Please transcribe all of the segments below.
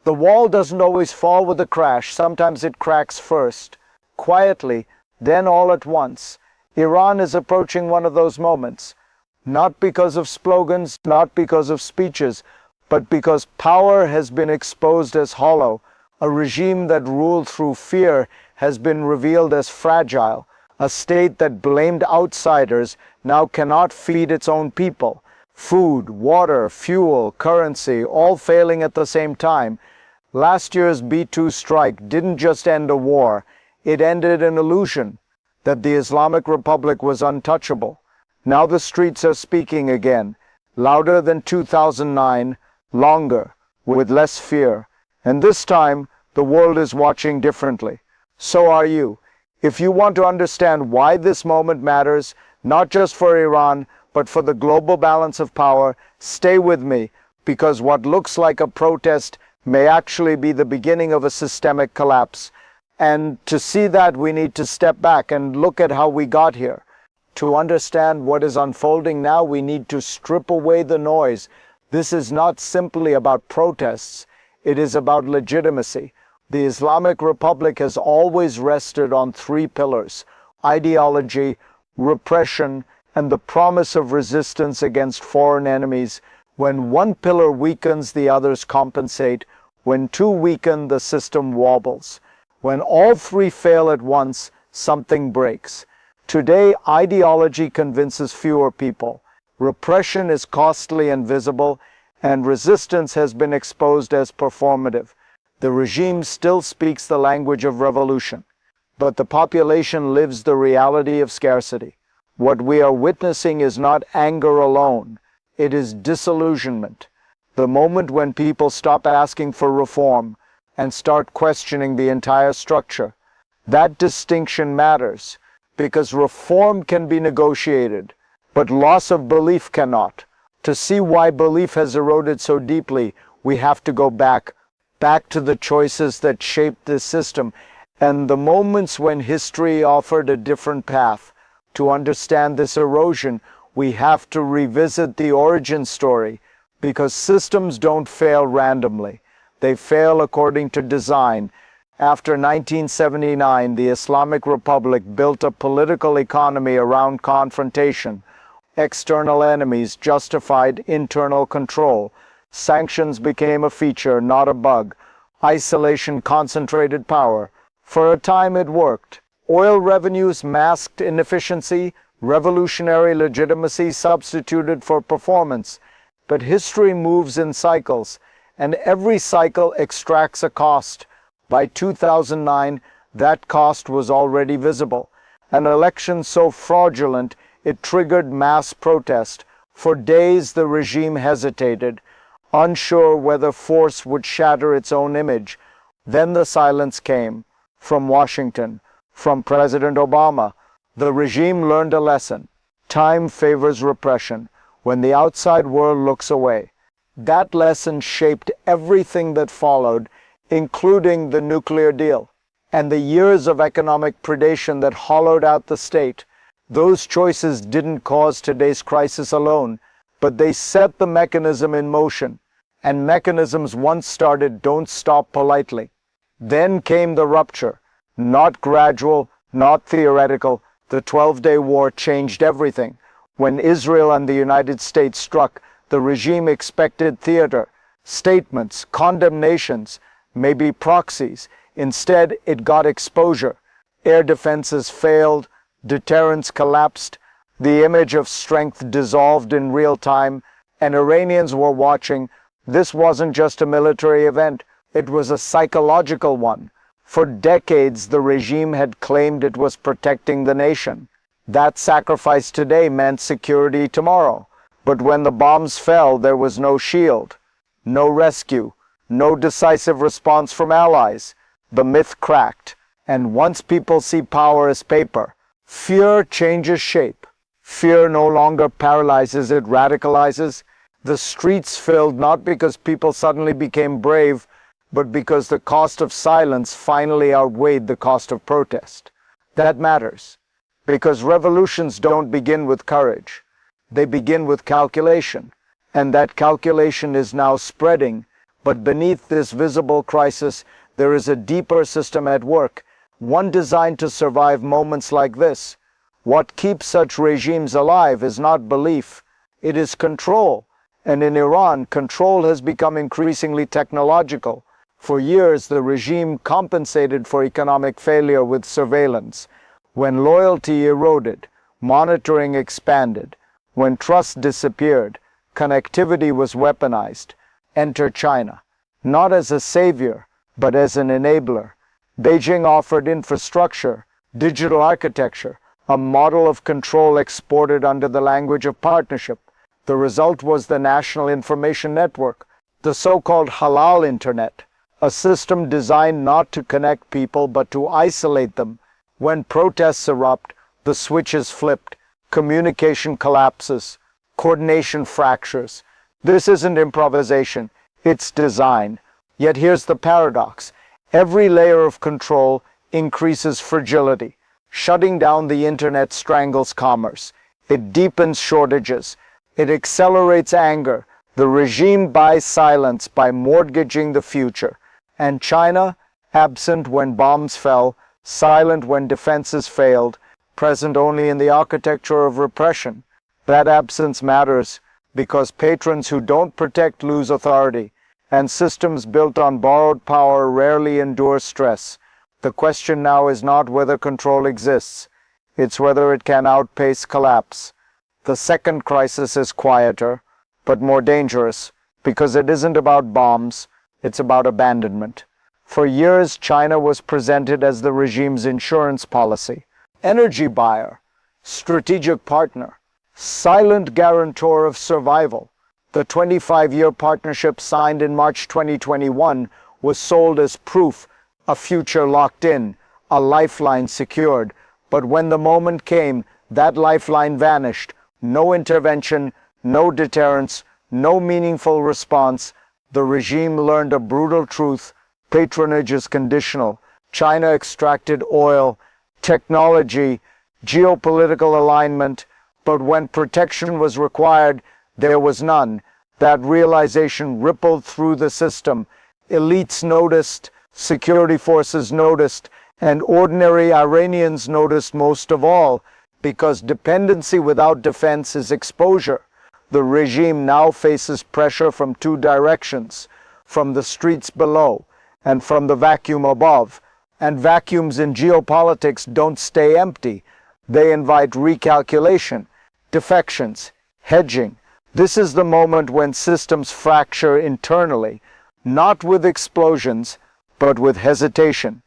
The wall doesn't always fall with a crash. Sometimes it cracks first, quietly, then all at once. Iran is approaching one of those moments, not because of slogans, not because of speeches, but because power has been exposed as hollow. A regime that ruled through fear has been revealed as fragile. A state that blamed outsiders now cannot feed its own people. Food, water, fuel, currency, all failing at the same time. Last year's B-2 strike didn't just end a war, it ended an illusion that the Islamic Republic was untouchable. Now the streets are speaking again, louder than 2009, longer, with less fear. And this time, the world is watching differently. So are you. If you want to understand why this moment matters, not just for Iran, but for the global balance of power, stay with me, because what looks like a protest may actually be the beginning of a systemic collapse. And to see that, we need to step back and look at how we got here. To understand what is unfolding now, we need to strip away the noise. This is not simply about protests, it is about legitimacy. The Islamic Republic has always rested on three pillars: ideology, repression, and the promise of resistance against foreign enemies. When one pillar weakens, the others compensate. When two weaken, the system wobbles. When all three fail at once, something breaks. Today, ideology convinces fewer people. Repression is costly and visible, and resistance has been exposed as performative. The regime still speaks the language of revolution, but the population lives the reality of scarcity. What we are witnessing is not anger alone, it is disillusionment. The moment when people stop asking for reform and start questioning the entire structure. That distinction matters, because reform can be negotiated, but loss of belief cannot. To see why belief has eroded so deeply, we have to go back to the choices that shaped this system, and the moments when history offered a different path. To understand this erosion, we have to revisit the origin story, because systems don't fail randomly. They fail according to design. After 1979, the Islamic Republic built a political economy around confrontation. External enemies justified internal control. Sanctions became a feature, not a bug. Isolation concentrated power. For a time it worked. Oil revenues masked inefficiency. Revolutionary legitimacy substituted for performance. But history moves in cycles, and every cycle extracts a cost. By 2009, that cost was already visible. An election so fraudulent, it triggered mass protest. For days, the regime hesitated, unsure whether force would shatter its own image. Then the silence came, from Washington, from President Obama. The regime learned a lesson. Time favors repression when the outside world looks away. That lesson shaped everything that followed, including the nuclear deal and the years of economic predation that hollowed out the state. Those choices didn't cause today's crisis alone, but they set the mechanism in motion. And mechanisms once started don't stop politely. Then came the rupture. Not gradual, not theoretical. The 12-day war changed everything. When Israel and the United States struck, the regime expected theater, statements, condemnations, maybe proxies. Instead, it got exposure. Air defenses failed, deterrence collapsed, the image of strength dissolved in real time, and Iranians were watching. This wasn't just a military event, it was a psychological one. For decades, the regime had claimed it was protecting the nation. That sacrifice today meant security tomorrow. But when the bombs fell, there was no shield, no rescue, no decisive response from allies. The myth cracked, and once people see power as paper, fear changes shape. Fear no longer paralyzes, it radicalizes. The streets filled not because people suddenly became brave, but because the cost of silence finally outweighed the cost of protest. That matters, because revolutions don't begin with courage. They begin with calculation, and that calculation is now spreading But beneath this visible crisis, there is a deeper system at work, one designed to survive moments like this. What keeps such regimes alive is not belief, it is control. And in Iran, control has become increasingly technological. For years, the regime compensated for economic failure with surveillance. When loyalty eroded, monitoring expanded. When trust disappeared, connectivity was weaponized. Enter China, not as a savior, but as an enabler. Beijing offered infrastructure, digital architecture, a model of control exported under the language of partnership. The result was the National Information Network, the so-called halal internet, a system designed not to connect people but to isolate them. When protests erupt, the switch is flipped, communication collapses, coordination fractures. This isn't improvisation, it's design. Yet here's the paradox. Every layer of control increases fragility. Shutting down the internet strangles commerce. It deepens shortages. It accelerates anger. The regime buys silence by mortgaging the future. And China, absent when bombs fell, silent when defenses failed, present only in the architecture of repression. That absence matters because patrons who don't protect lose authority, and systems built on borrowed power rarely endure stress. The question now is not whether control exists, it's whether it can outpace collapse. The second crisis is quieter, but more dangerous, because it isn't about bombs, it's about abandonment. For years, China was presented as the regime's insurance policy, energy buyer, strategic partner, silent guarantor of survival. The 25-year partnership signed in March 2021 was sold as proof, a future locked in, a lifeline secured. But when the moment came, that lifeline vanished. No intervention, no deterrence, no meaningful response. The regime learned a brutal truth. Patronage is conditional. China extracted oil, technology, geopolitical alignment, but when protection was required, there was none. That realization rippled through the system. Elites noticed, security forces noticed, and ordinary Iranians noticed most of all, because dependency without defense is exposure. The regime now faces pressure from two directions, from the streets below and from the vacuum above. And vacuums in geopolitics don't stay empty. They invite recalculation, defections, hedging. This is the moment when systems fracture internally, not with explosions, but with hesitation.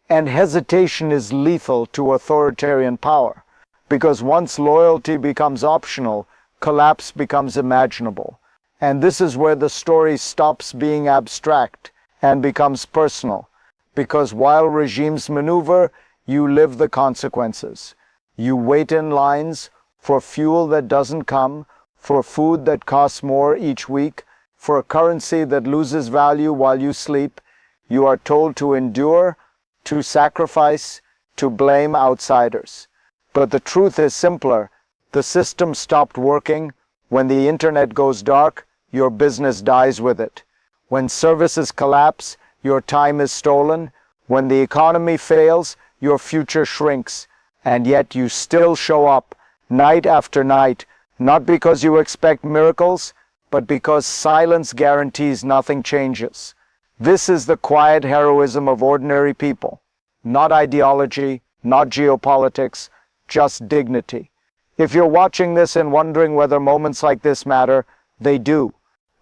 And hesitation is lethal to authoritarian power, because once loyalty becomes optional, collapse becomes imaginable. And this is where the story stops being abstract and becomes personal, because while regimes maneuver, you live the consequences. You wait in lines for fuel that doesn't come, for food that costs more each week, for a currency that loses value while you sleep. You are told to endure, to sacrifice, to blame outsiders. But the truth is simpler. The system stopped working. When the internet goes dark, your business dies with it. When services collapse, your time is stolen. When the economy fails, your future shrinks. And yet you still show up, night after night, not because you expect miracles, but because silence guarantees nothing changes. This is the quiet heroism of ordinary people. Not ideology, not geopolitics, just dignity. If you're watching this and wondering whether moments like this matter, they do.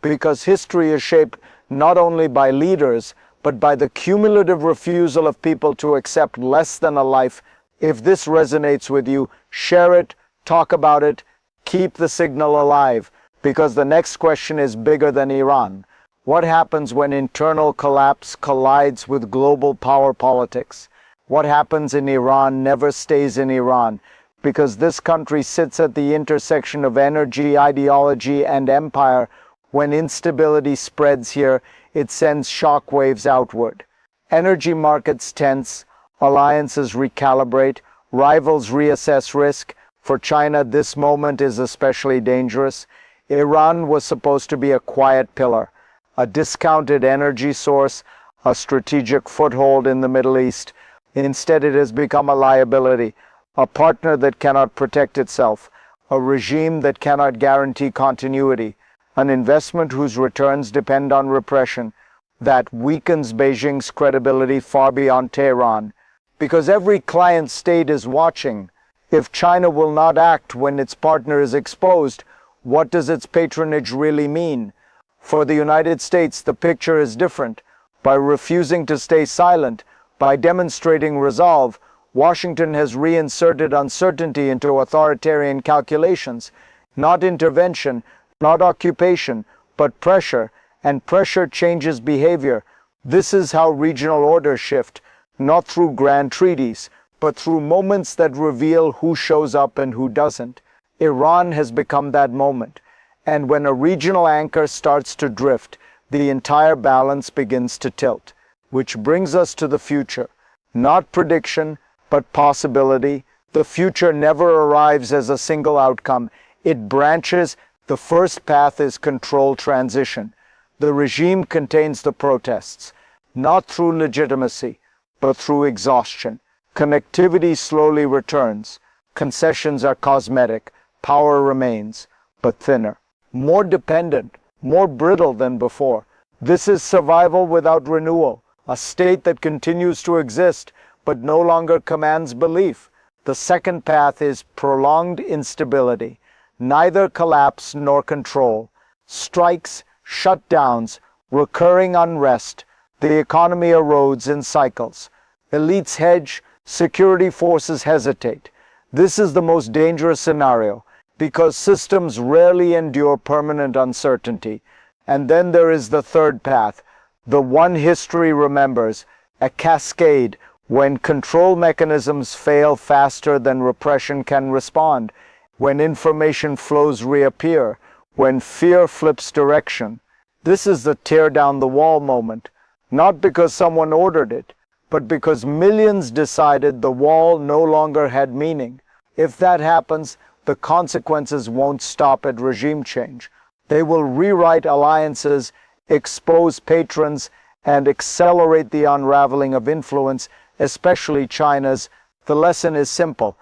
Because history is shaped not only by leaders, but by the cumulative refusal of people to accept less than a life. If this resonates with you, share it, talk about it, keep the signal alive, because the next question is bigger than Iran. What happens when internal collapse collides with global power politics? What happens in Iran never stays in Iran, because this country sits at the intersection of energy, ideology, and empire. When instability spreads here, it sends shockwaves outward. Energy markets tense, alliances recalibrate, rivals reassess risk. For China, this moment is especially dangerous. Iran was supposed to be a quiet pillar, a discounted energy source, a strategic foothold in the Middle East. Instead, it has become a liability, a partner that cannot protect itself, a regime that cannot guarantee continuity, an investment whose returns depend on repression, that weakens Beijing's credibility far beyond Tehran. Because every client state is watching. If China will not act when its partner is exposed, what does its patronage really mean? For the United States, the picture is different. By refusing to stay silent, by demonstrating resolve, Washington has reinserted uncertainty into authoritarian calculations, not intervention, not occupation, but pressure, and pressure changes behavior. This is how regional orders shift, not through grand treaties, but through moments that reveal who shows up and who doesn't. Iran has become that moment, and when a regional anchor starts to drift, the entire balance begins to tilt, which brings us to the future. Not prediction, but possibility. The future never arrives as a single outcome. It branches. The first path is control transition. The regime contains the protests, not through legitimacy, but through exhaustion. Connectivity slowly returns. Concessions are cosmetic. Power remains, but thinner, more dependent, more brittle than before. This is survival without renewal, a state that continues to exist, but no longer commands belief. The second path is prolonged instability, neither collapse nor control. Strikes, shutdowns, recurring unrest. The economy erodes in cycles. Elites hedge, security forces hesitate. This is the most dangerous scenario, because systems rarely endure permanent uncertainty. And then there is the third path, the one history remembers, a cascade, when control mechanisms fail faster than repression can respond, when information flows reappear, when fear flips direction. This is the tear down the wall moment, not because someone ordered it, but because millions decided the wall no longer had meaning. If that happens, the consequences won't stop at regime change. They will rewrite alliances, expose patrons, and accelerate the unraveling of influence, especially China's. The lesson is simple.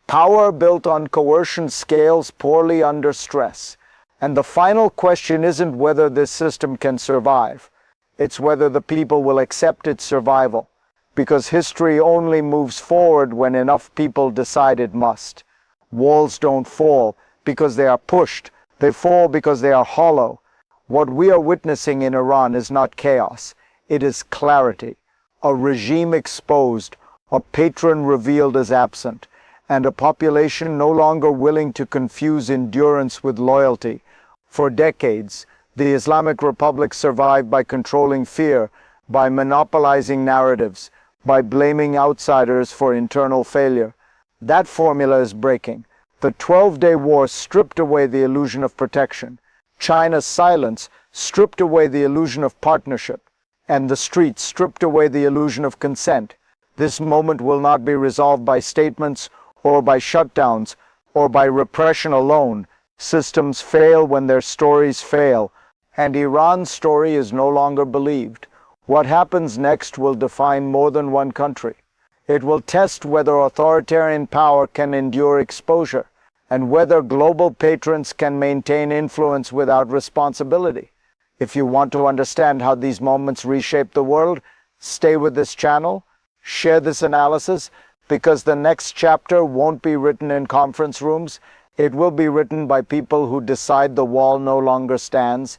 Power built on coercion scales poorly under stress. And the final question isn't whether this system can survive. It's whether the people will accept its survival. Because history only moves forward when enough people decide it must. Walls don't fall because they are pushed. They fall because they are hollow. What we are witnessing in Iran is not chaos. It is clarity. A regime exposed, a patron revealed as absent, and a population no longer willing to confuse endurance with loyalty. For decades, the Islamic Republic survived by controlling fear, by monopolizing narratives, by blaming outsiders for internal failure. That formula is breaking. The 12-day war stripped away the illusion of protection. China's silence stripped away the illusion of partnership. And the streets stripped away the illusion of consent. This moment will not be resolved by statements or by shutdowns or by repression alone. Systems fail when their stories fail. And Iran's story is no longer believed. What happens next will define more than one country. It will test whether authoritarian power can endure exposure, and whether global patrons can maintain influence without responsibility. If you want to understand how these moments reshape the world, stay with this channel, share this analysis, because the next chapter won't be written in conference rooms. It will be written by people who decide the wall no longer stands,